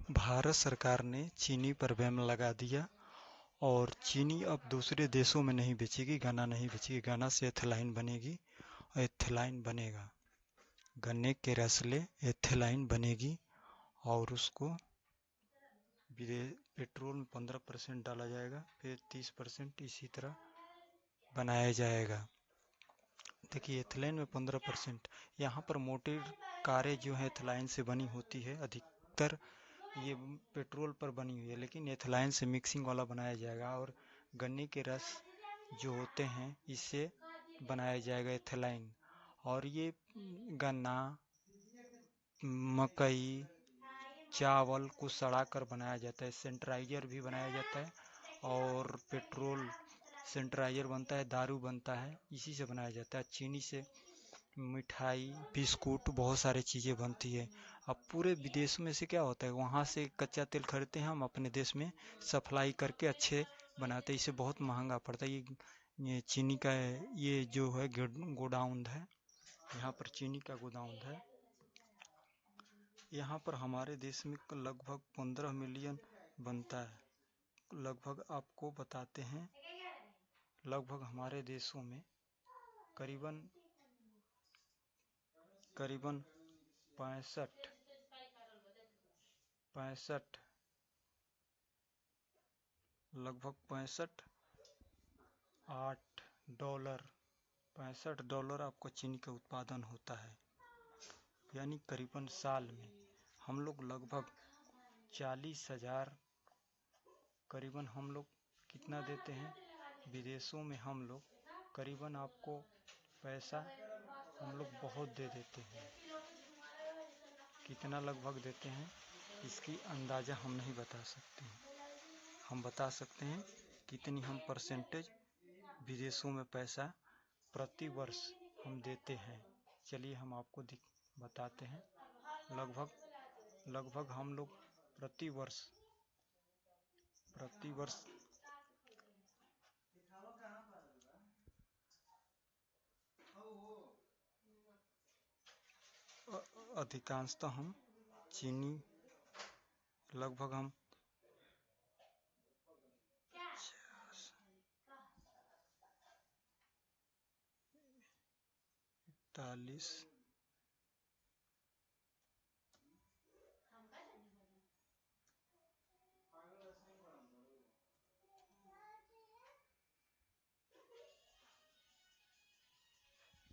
भारत सरकार ने चीनी पर बैन लगा दिया और चीनी अब दूसरे देशों में नहीं बेचेगी, गन्ना नहीं बेचेगी। गन्ना से एथिलाइन बनेगी और एथिलाइन बनेगा, गन्ने के रस से एथिलाइन बनेगी और उसको पेट्रोल में 15% डाला जाएगा, फिर 30% इसी तरह बनाया जाएगा। देखिए एथिलाइन में 15%। यहाँ पर मोटर कारें जो है एथिलाइन से बनी होती है, अधिकतर ये पेट्रोल पर बनी हुई है, लेकिन एथिलाइन से मिक्सिंग वाला बनाया जाएगा और गन्ने के रस जो होते हैं इससे बनाया जाएगा एथिलाइन। और ये गन्ना, मकई, चावल को सड़ा कर बनाया जाता है। सेंट्राइजर भी बनाया जाता है और पेट्रोल सेंट्राइजर बनता है, दारू बनता है, इसी से बनाया जाता है। चीनी से मिठाई, बिस्कुट, बहुत सारी चीज़ें बनती है। अब पूरे विदेश में से क्या होता है, वहाँ से कच्चा तेल खरीदते हैं, हम अपने देश में सप्लाई करके अच्छे बनाते हैं। इसे बहुत महंगा पड़ता है। ये चीनी का ये जो है गोडाउन है, यहाँ पर चीनी का गोदाम है। यहाँ पर हमारे देश में लगभग 15 मिलियन बनता है। लगभग आपको बताते हैं, लगभग हमारे देशों में करीबन करीबन 65 लगभग 65 डॉलर आपको चीनी का उत्पादन होता है। यानी करीबन साल में हम लोग लगभग 40,000 करीबन हम लोग कितना देते हैं विदेशों में। हम लोग करीबन आपको पैसा हम लोग बहुत दे देते हैं। कितना लगभग देते हैं इसकी अंदाज़ा हम नहीं बता सकते हैं। हम बता सकते हैं कितनी हम परसेंटेज विदेशों में पैसा प्रति वर्ष हम देते हैं। चलिए हम आपको बताते हैं। लगभग हम लोग प्रति वर्ष अधिकांशतः हम चीनी लगभग हम 40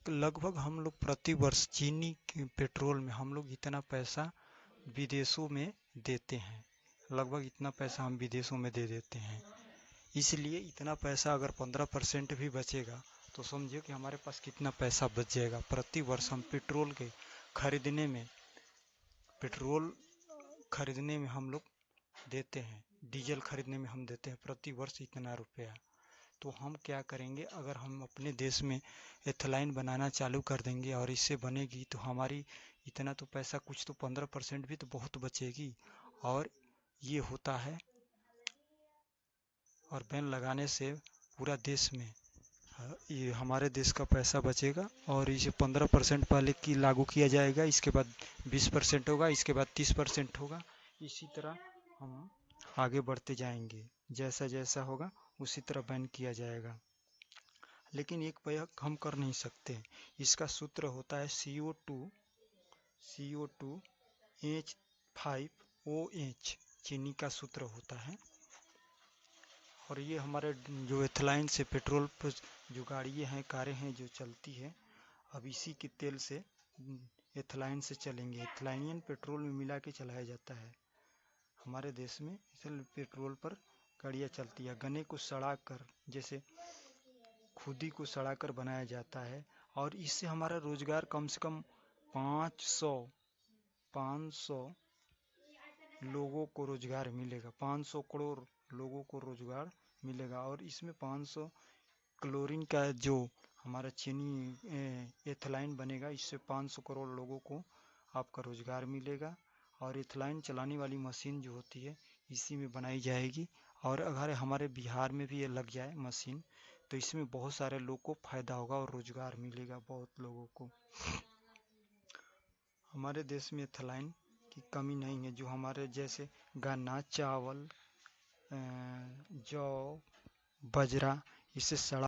लगभग हम लोग प्रति वर्ष चीनी के पेट्रोल में हम लोग इतना पैसा विदेशों में देते हैं। लगभग इतना पैसा हम विदेशों में दे देते हैं। इसलिए इतना पैसा अगर 15% भी बचेगा तो समझिए कि हमारे पास कितना पैसा बच जाएगा। प्रति वर्ष हम पेट्रोल खरीदने में हम लोग देते हैं, डीजल खरीदने में हम देते हैं प्रति वर्ष इतना रुपया। तो हम क्या करेंगे, अगर हम अपने देश में एथिलाइन बनाना चालू कर देंगे और इससे बनेगी तो हमारी इतना तो पैसा, कुछ तो 15% भी तो बहुत बचेगी। और ये होता है, और बैन लगाने से पूरा देश में ये हमारे देश का पैसा बचेगा। और इसे 15% पहले की लागू किया जाएगा, इसके बाद 20% होगा, इसके बाद 30% होगा। इसी तरह हम आगे बढ़ते जाएंगे, जैसा जैसा होगा उसी तरह बैन किया जाएगा। लेकिन एक प्रयोग हम कर नहीं सकते। इसका सूत्र होता है CO2 H5OH, चीनी का सूत्र होता है। और ये हमारे जो एथिलाइन से पेट्रोल पर जो गाड़ियाँ हैं, कारें हैं जो चलती है, अब इसी के तेल से एथिलाइन से चलेंगे। एथिलाइन पेट्रोल में मिला के चलाया जाता है हमारे देश में। इसलिए पेट्रोल पर गाड़ियाँ चलती है। गन्ने को सड़ाकर, जैसे खुदी को सड़ाकर बनाया जाता है और इससे हमारा रोजगार कम से कम 500 लोगों को रोजगार मिलेगा। 500 करोड़ लोगों को रोजगार मिलेगा। और इसमें 500 क्लोरीन का जो हमारा चीनी एथिलाइन बनेगा, इससे 500 करोड़ लोगों को आपका रोजगार मिलेगा। और एथिलाइन चलाने वाली मशीन जो होती है इसी में बनाई जाएगी। और अगर हमारे बिहार में भी ये लग जाए मशीन तो इसमें बहुत सारे लोग को फायदा होगा और रोजगार मिलेगा बहुत लोगों को। हमारे देश में एथिलाइन की कमी नहीं है। जो हमारे जैसे गन्ना, चावल, जौ, बाजरा, इससे सड़ा